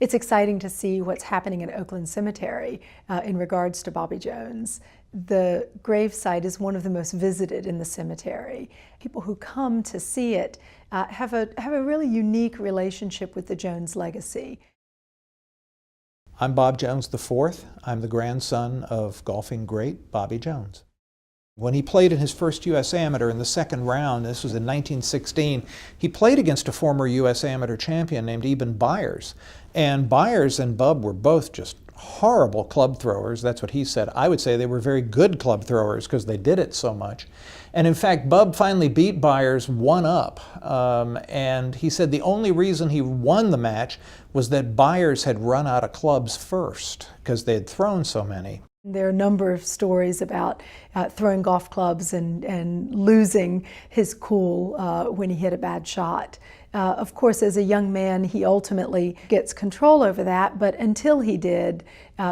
It's exciting to see what's happening at Oakland Cemetery in regards to Bobby Jones. The gravesite is one of the most visited in the cemetery. People who come to see it have a really unique relationship with the Jones legacy. I'm Bob Jones IV. I'm the grandson of golfing great Bobby Jones. When he played in his first U.S. Amateur in the second round, this was in 1916, he played against a former U.S. Amateur champion named Eben Byers. And Byers and Bub were both just horrible club throwers. That's what he said. I would say they were very good club throwers because they did it so much. And in fact, Bub finally beat Byers 1-up. And he said the only reason he won the match was that Byers had run out of clubs first because they had thrown so many. There are a number of stories about throwing golf clubs and losing his cool when he hit a bad shot. Of course, as a young man, he ultimately gets control over that, but until he did,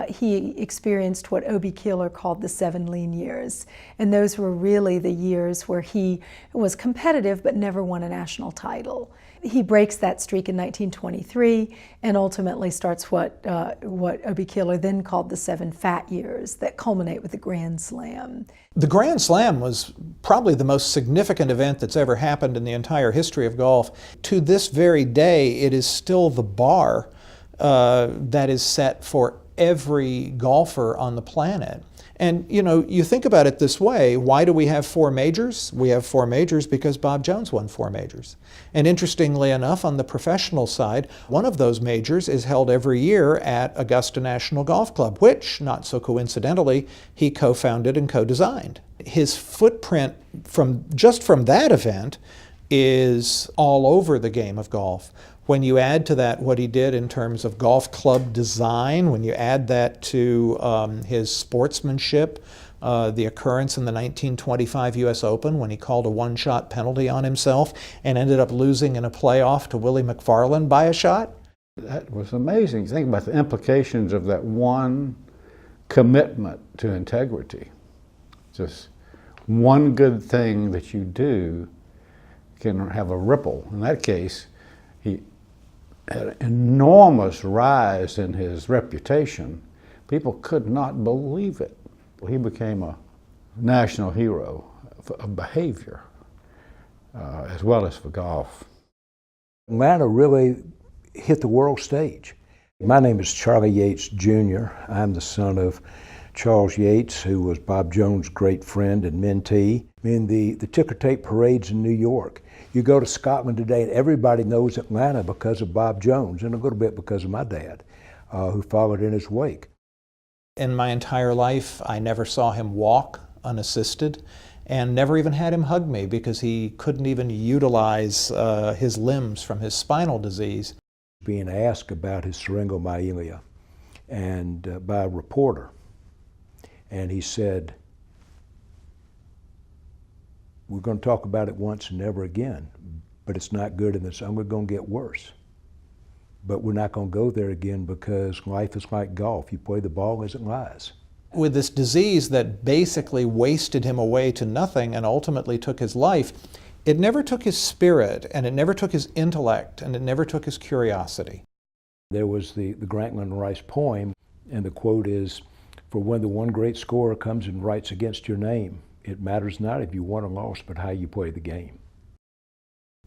he experienced what O.B. Keeler called the 7 lean years. And those were really the years where he was competitive but never won a national title. He breaks that streak in 1923 and ultimately starts what O.B. Keeler then called the 7 fat years that culminate with the Grand Slam. The Grand Slam was probably the most significant event that's ever happened in the entire history of golf. To this very day, it is still the bar that is set for every golfer on the planet. And you know, you think about it this way, why do we have 4 majors? We have 4 majors because Bob Jones won 4 majors. And interestingly enough, on the professional side, one of those majors is held every year at Augusta National Golf Club, which, not so coincidentally, he co-founded and co-designed. His footprint just from that event is all over the game of golf. When you add to that what he did in terms of golf club design, when you add that to his sportsmanship, the occurrence in the 1925 U.S. Open when he called a 1-shot penalty on himself and ended up losing in a playoff to Willie McFarland by a shot. That was amazing. Think about the implications of that one commitment to integrity. Just one good thing that you do can have a ripple. In that case, he had an enormous rise in his reputation. People could not believe it. He became a national hero of behavior, as well as for golf. Atlanta really hit the world stage. My name is Charlie Yates Jr. I'm the son of Charles Yates, who was Bob Jones' great friend and mentee. In the ticker tape parades in New York, you go to Scotland today and everybody knows Atlanta because of Bob Jones and a little bit because of my dad, who followed in his wake. In my entire life, I never saw him walk unassisted and never even had him hug me because he couldn't even utilize his limbs from his spinal disease. Being asked about his syringomyelia and by a reporter, and he said, "We're going to talk about it once and never again, but it's not good and it's only going to get worse. But we're not going to go there again because life is like golf. You play the ball as it lies." With this disease that basically wasted him away to nothing and ultimately took his life, it never took his spirit and it never took his intellect and it never took his curiosity. There was the Grantland Rice poem, and the quote is, "For when the one great scorer comes and writes against your name, it matters not if you won or lost, but how you play the game."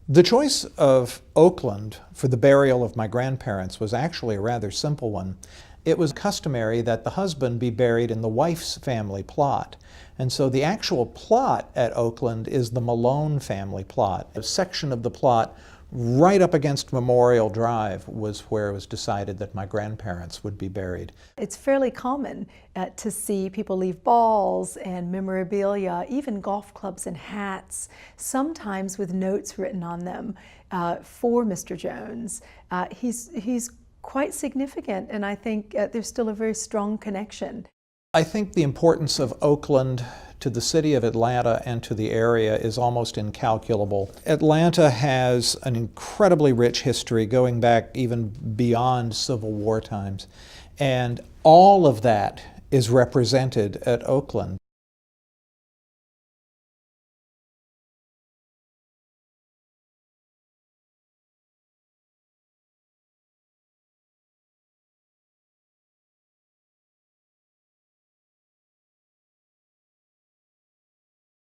The choice of Oakland for the burial of my grandparents was actually a rather simple one. It was customary that the husband be buried in the wife's family plot. And so the actual plot at Oakland is the Malone family plot. A section of the plot right up against Memorial Drive was where it was decided that my grandparents would be buried. It's fairly common to see people leave balls and memorabilia, even golf clubs and hats, sometimes with notes written on them for Mr. Jones. He's quite significant, and I think there's still a very strong connection. I think the importance of Oakland to the city of Atlanta and to the area is almost incalculable. Atlanta has an incredibly rich history going back even beyond Civil War times, and all of that is represented at Oakland.